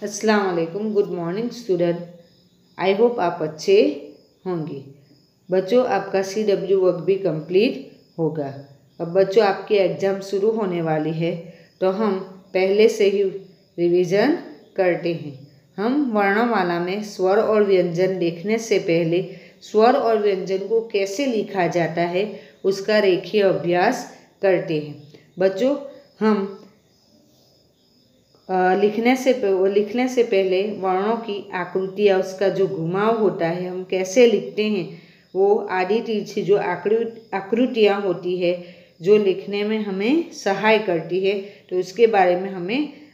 अस्सलाम वालेकुम। Good morning student. I hope आप अच्छे होंगे। बच्चों, आपका CW वर्क भी कंप्लीट होगा। अब बच्चों, आपके एग्ज़ाम शुरू होने वाली है, तो हम पहले से ही रिवीजन करते हैं। हम वर्णमाला में स्वर और व्यंजन देखने से पहले स्वर और व्यंजन को कैसे लिखा जाता है उसका रेखीय अभ्यास करते हैं। बच्चों, हम लिखने से पहले वर्णों की आकृतियाँ, उसका जो घुमाव होता है, हम कैसे लिखते हैं, वो आड़ी तिरछी जो आकृतियाँ होती है जो लिखने में हमें सहाय करती है, तो उसके बारे में हम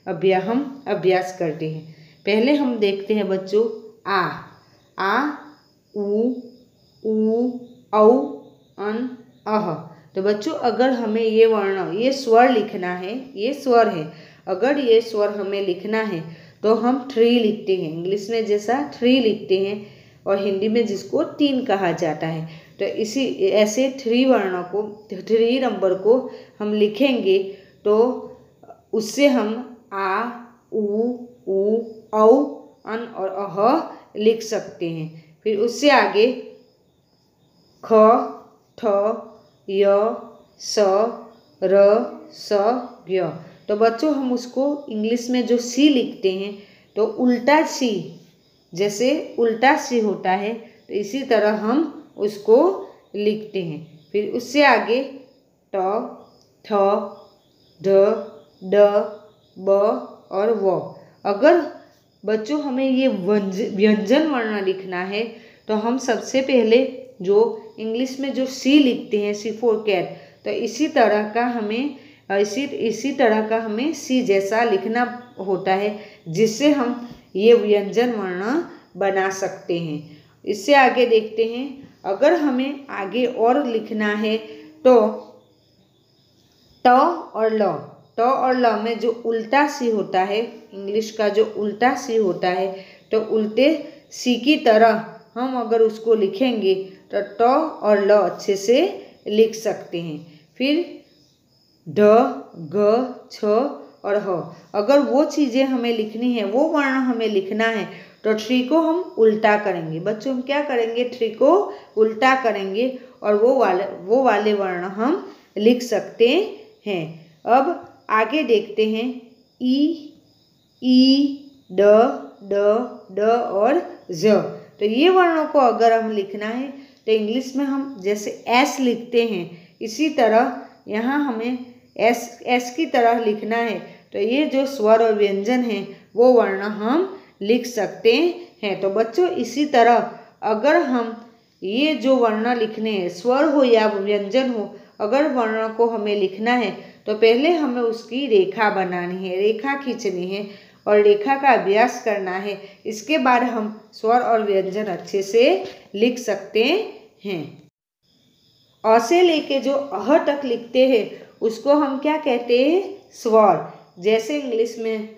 अभ्यास करते हैं। पहले हम देखते हैं बच्चों आ, उ, औ, अन, अह। तो बच्चों, अगर हमें ये स्वर लिखना है, ये स्वर है, अगर ये स्वर हमें लिखना है तो हम 3 लिखते हैं। इंग्लिश में जैसा 3 लिखते हैं और हिंदी में जिसको 3 कहा जाता है। तो ऐसे 3 नंबर को हम लिखेंगे तो उससे हम आ, उ, औ, अन और अह लिख सकते हैं। फिर उससे आगे ख, ठ, य, स, र, स, य। तो बच्चों, हम उसको इंग्लिश में जो सी लिखते हैं तो उल्टा सी, जैसे उल्टा सी होता है, तो इसी तरह हम उसको लिखते हैं। फिर उससे आगे ट, ठ, ढ, ड, ब और व। अगर बच्चों हमें ये व्यंजन वर्ण लिखना है तो हम सबसे पहले जो इंग्लिश में जो सी लिखते हैं, सी फॉर कैट, तो इसी तरह का हमें सी जैसा लिखना होता है, जिससे हम ये व्यंजन वर्ण बना सकते हैं। इससे आगे देखते हैं, अगर हमें आगे और लिखना है तो ट और ल में जो उल्टा सी होता है, इंग्लिश का जो उल्टा सी होता है, तो उल्टे सी की तरह हम अगर उसको लिखेंगे तो ट और ल अच्छे से लिख सकते हैं। फिर ढ, घ, छ और ह। अगर वो चीज़ें हमें लिखनी है, वो वर्ण हमें लिखना है, तो 3 को हम उल्टा करेंगे। बच्चों, हम क्या करेंगे? 3 को उल्टा करेंगे और वो वाले वर्ण हम लिख सकते हैं। अब आगे देखते हैं ई, ड और ज। तो ये वर्णों को अगर हम लिखना है तो इंग्लिश में हम जैसे एस लिखते हैं, इसी तरह यहाँ हमें एस की तरह लिखना है। तो ये जो स्वर और व्यंजन हैं वो वर्ण हम लिख सकते हैं। तो बच्चों, इसी तरह अगर हम ये जो वर्ण लिखने हैं, स्वर हो या व्यंजन हो, अगर वर्ण को हमें लिखना है तो पहले हमें उसकी रेखा बनानी है, रेखा खींचनी है और रेखा का अभ्यास करना है। इसके बाद हम स्वर और व्यंजन अच्छे से लिख सकते हैं। अ से लेके जो अह तक लिखते हैं उसको हम क्या कहते हैं? स्वर। जैसे इंग्लिश में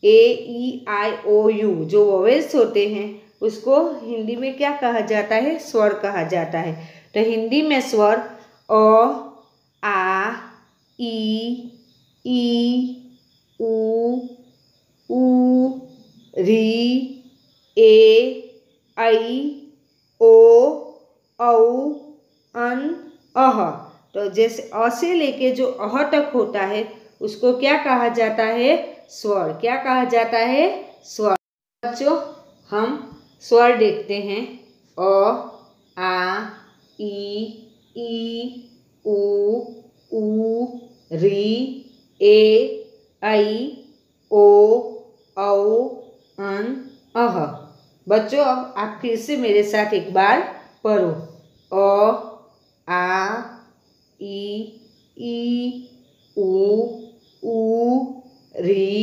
AEIOU जो वोवेल्स होते हैं, उसको हिंदी में क्या कहा जाता है? स्वर कहा जाता है। तो हिंदी में स्वर अ, आ, ई, उ, री, ए, ऐ, ओ, औ, अन, अह। तो जैसे अ से लेके जो अह तक होता है उसको क्या कहा जाता है? स्वर। क्या कहा जाता है? स्वर। बच्चों, हम स्वर देखते हैं। अ, आ, ई, उ, री, ए, ऐ, ओ, औ, अन, अह। बच्चों, अब आप फिर से मेरे साथ एक बार पढ़ो। अ, आ, ई, उ, री,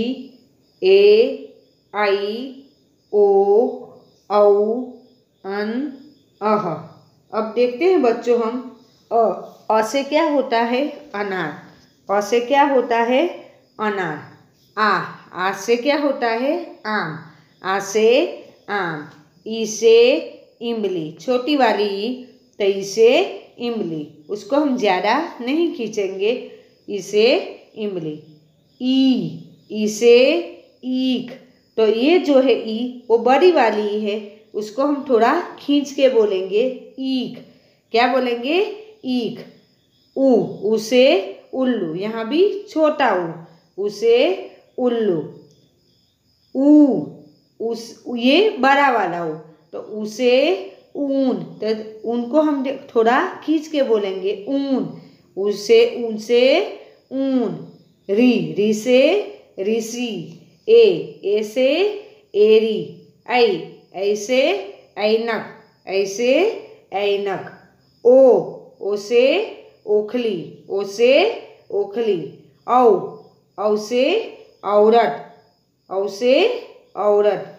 ए, ऐ, ओ, औ, अन, अह। अब देखते हैं बच्चों हम अ से क्या होता है? अनार। अ से क्या होता है? अनार। आ से क्या होता है? आम। आ से आम। ई से इमली, छोटी वाली ई, तो ई से इमली, उसको हम ज़्यादा नहीं खींचेंगे। ई से इमली। ई से ईख, तो ये जो है ई वो बड़ी वाली ई है, उसको हम थोड़ा खींच के बोलेंगे ईख। क्या बोलेंगे? ईख। ऊ से उल्लू, यहाँ भी छोटा ऊ से उल्लू। ये बड़ा वाला ऊ, तो उसे ऊन, तो ऊन को हम थोड़ा खींच के बोलेंगे ऊन। ऊन से ऊन। री से ऋषि। ए से एरी। ऐ से ऐनक, ऐसे ऐनक। ओ से ओखली, ओ से ओखली। औ से औरत, औ से औरत।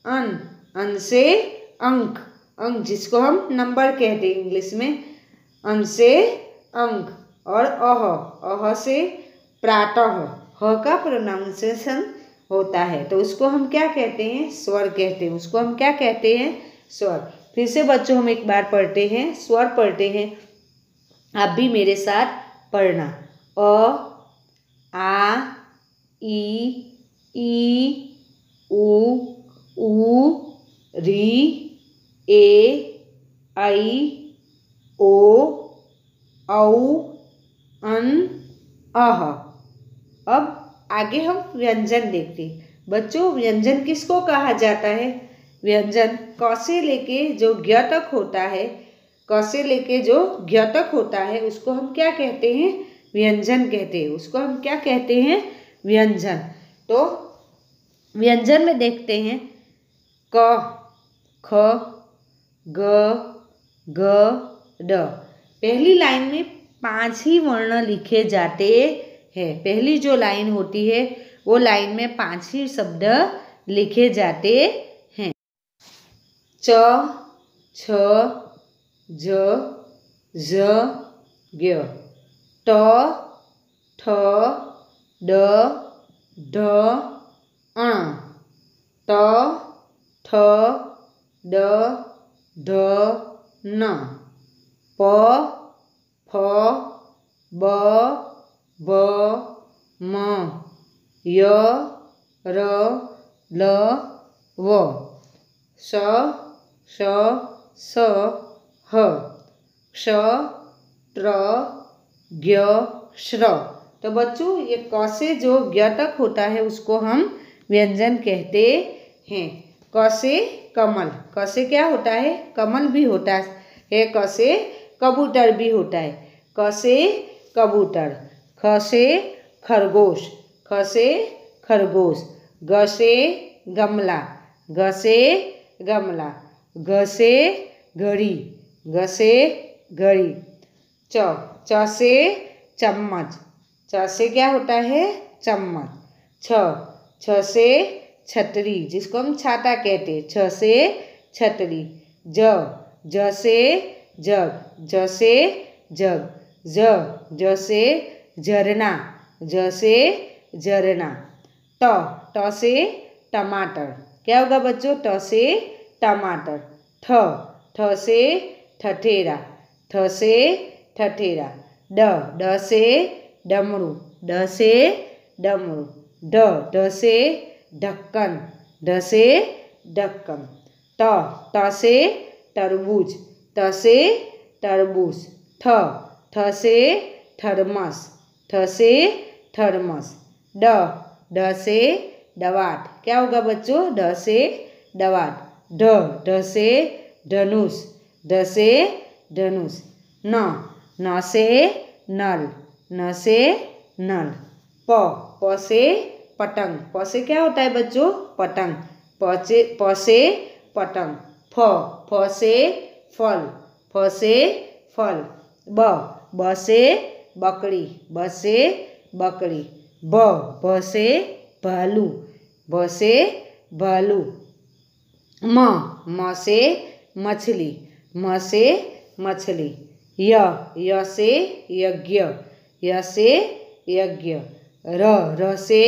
अन से अंक, अंक जिसको हम नंबर कहते हैं इंग्लिश में, अन से अंक। और अह से प्रातः, ह का प्रोनाउंसिएशन होता है, तो उसको हम क्या कहते हैं? स्वर कहते हैं। उसको हम क्या कहते हैं? स्वर। फिर से बच्चों हम एक बार पढ़ते हैं, स्वर पढ़ते हैं, आप भी मेरे साथ पढ़ना। अ, आ, ई, उ, री, ए, ऐ, ओ, औ, अन, अह। अब आगे हम व्यंजन देखते हैं। बच्चों, व्यंजन किसको कहा जाता है? व्यंजन क से लेके जो ज्ञ तक होता है, क से लेके जो ज्ञ तक होता है, उसको हम क्या कहते हैं? व्यंजन कहते हैं। उसको हम क्या कहते हैं? व्यंजन। तो व्यंजन में देखते हैं क, ख, ग, ग, ड। पहली लाइन में 5 ही वर्ण लिखे जाते हैं। पहली जो लाइन होती है वो लाइन में 5 ही शब्द लिखे जाते हैं। च, छ, ज, झ, ज्ञ। ट, ठ, ड, ढ, अण। ट, ठ, ड, ढ, न। प, फ, ब, भ, म, य, र, ल, व। श, श, स, ह। क्ष, त्र, ज्ञ, श्र। तो बच्चों, ये क से जो ज्ञ तक होता है उसको हम व्यंजन कहते हैं। क से कमल, क से क्या होता है? कमल भी होता है। क से कबूतर भी होता है। क से कबूतर। ख से खरगोश, ख से खरगोश। ग से गमला, ग से गमला। घ से घड़ी, घ से घड़ी। च से चम्मच, च से क्या होता है? चम्मच। छ से छतरी, जिसको हम छाता कहते हैं। छ से छतरी। ज से जग, ज से जग। ज से झरना, ज से झरना। ट से टमाटर। क्या होगा बच्चों? ट से टमाटर। ठ से ठठेरा, ठ से ठठेरा। ड से डमरू, ड से डमरू। ढ से ढक्कन, ढ से ढक्कन। त से तरबूज, त से तरबूज। ठ से थर्मस, ठ से थर्मस। ड से डवाट। क्या होगा बच्चों? ड से डवाट। ढ से धनुष, ध से धनुष। न से नल, न से नल। प से पतंग, प से क्या होता है बच्चों? पतंग। प से पतंग। फ से फल, फ से फल। ब से बकरी, ब से बकरी। भ से भालू, भ से भालू। म से मछली, म से मछली। य से यज्ञ, य से यज्ञ। र से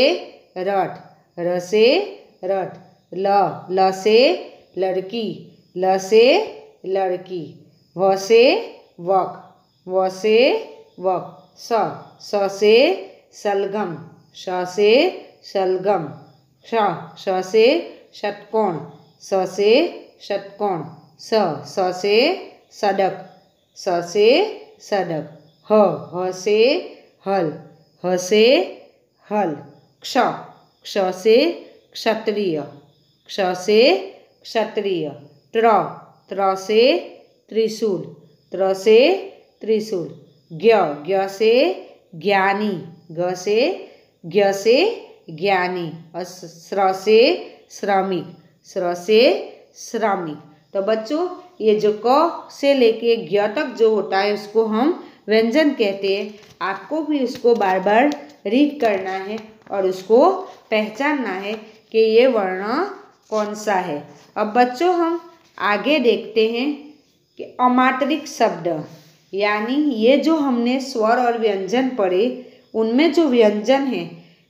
रथ, र से रथ। ल से लड़की, ल से लड़की। व से वक, व से वक। स से सलगम, स से सलगम। श से षटकोण, स से षटकोण, स से सडक, स से सडक, ह से हल, ह से हल, क्ष से क्षत्रिय, क्ष से क्षत्रिय, त्र से त्रिशूल, त्र से त्रिशूल, ज्ञ से ज्ञानी, ग से ज्ञानी, स्र से श्रमिक, स्र से श्रमिक। तो बच्चों ये जो क से लेके ज्ञ तक जो होता है उसको हम व्यंजन कहते हैं। आपको भी उसको बार बार रीड करना है और उसको पहचानना है कि ये वर्ण कौन सा है। अब बच्चों हम आगे देखते हैं कि अमात्रिक शब्द, यानी ये जो हमने स्वर और व्यंजन पढ़े उनमें जो व्यंजन है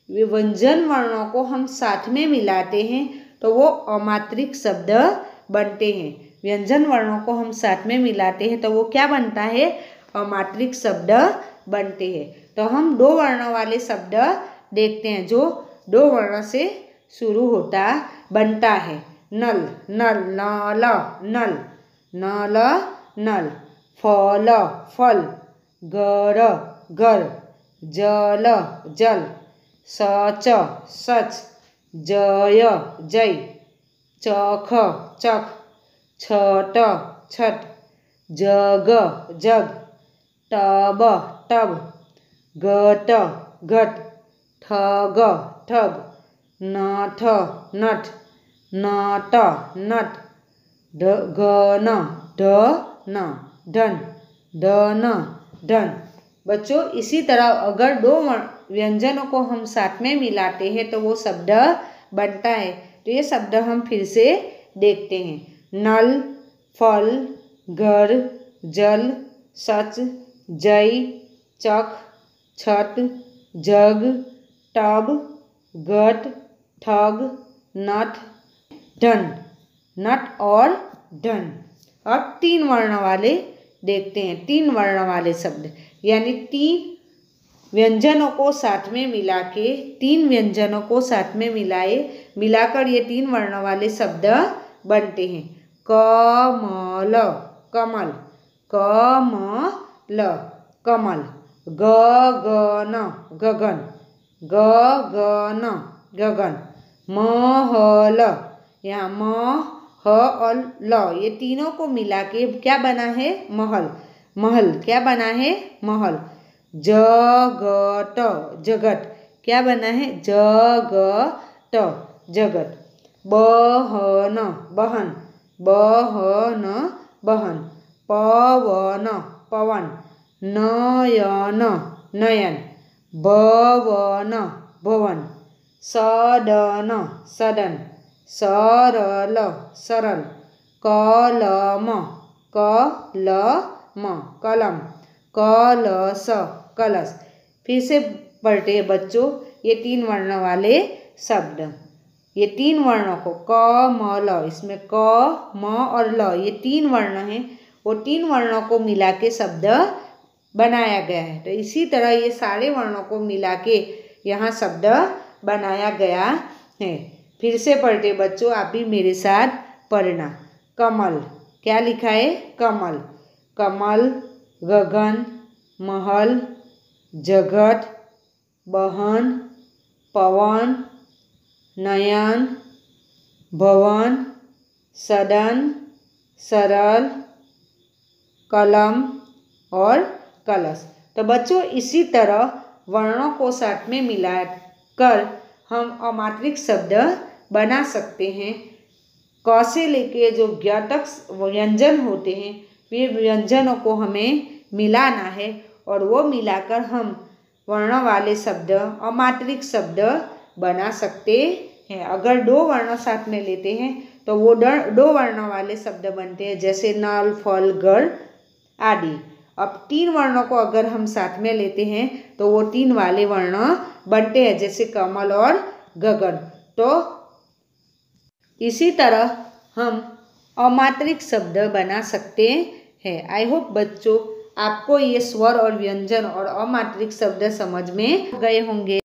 वे व्यंजन वर्णों को हम साथ में मिलाते हैं तो वो अमात्रिक शब्द बनते हैं। व्यंजन वर्णों को हम साथ में मिलाते हैं तो वो क्या बनता है, अमात्रिक शब्द बनते हैं। तो हम दो वर्णों वाले शब्द देखते हैं जो दो वर्ण से शुरू होता बनता है। नल, नल, नल, नल, नल, नल, फल, फल, गर, गर, जल, जल, सच, सच, जय, जय, चख, चख, छट, छट, जग, जग, टब, टब, घट, घट, ठग, ठग, नठ, नठ, नट, नट, घन, ढन, ढन, ढन, ढन। बच्चों इसी तरह अगर दो व्यंजनों को हम साथ में मिलाते हैं तो वो शब्द बनता है। तो ये शब्द हम फिर से देखते हैं। नल, फल, घर, जल, सच, जय, चख, छठ, जग, टब, घट, ठग, नठ, ढन, नट और ढन। अब तीन वर्ण वाले देखते हैं। तीन वर्ण वाले शब्द यानी तीन व्यंजनों को साथ में मिला के, तीन व्यंजनों को साथ में मिलाकर ये तीन वर्ण वाले शब्द बनते हैं। कमल, कमल, कमल, कमल, गगन, गगन, गगन, गगन, महल, यहाँ म, ह और ल ये तीनों को मिला के क्या बना है, महल, महल क्या बना है, महल। जगत, जगत क्या बना है, जगत, जगत। बहन, बहन, बहन, बहन। पवन, पवन। नयन, नयन। भवन, भवन। सदन, सदन। सरल, सरल। कलम, कलम, कलम। कलश, कलश। फिर से पढ़ते हैं बच्चों ये तीन वर्ण वाले शब्द। ये तीन वर्णों को क, म, ल, इसमें क, म और ल ये तीन वर्ण हैं, वो तीन वर्णों को मिला के शब्द बनाया गया है। तो इसी तरह ये सारे वर्णों को मिला के यहाँ शब्द बनाया गया है। फिर से पढ़ते बच्चों, आप भी मेरे साथ पढ़ना। कमल क्या लिखा है, कमल। कमल, गगन, महल, जगत, बहन, पवन, नयन, भवन, सदन, सरल, कलम और कलश। तो बच्चों इसी तरह वर्णों को साथ में मिलाकर हम अमात्रिक शब्द बना सकते हैं। क से लेके जो ज्ञ तक व्यंजन होते हैं वे व्यंजनों को हमें मिलाना है और वो मिलाकर हम वर्ण वाले शब्द, अमात्रिक शब्द बना सकते हैं। अगर दो वर्ण साथ में लेते हैं तो वो दो वर्ण वाले शब्द बनते हैं, जैसे नल, फल, घर आदि। अब तीन वर्णों को अगर हम साथ में लेते हैं तो वो तीन वाले वर्ण बनते हैं, जैसे कमल और गगन। तो इसी तरह हम अमात्रिक शब्द बना सकते हैं। आई होप बच्चों आपको ये स्वर और व्यंजन और अमात्रिक शब्द समझ में गए होंगे।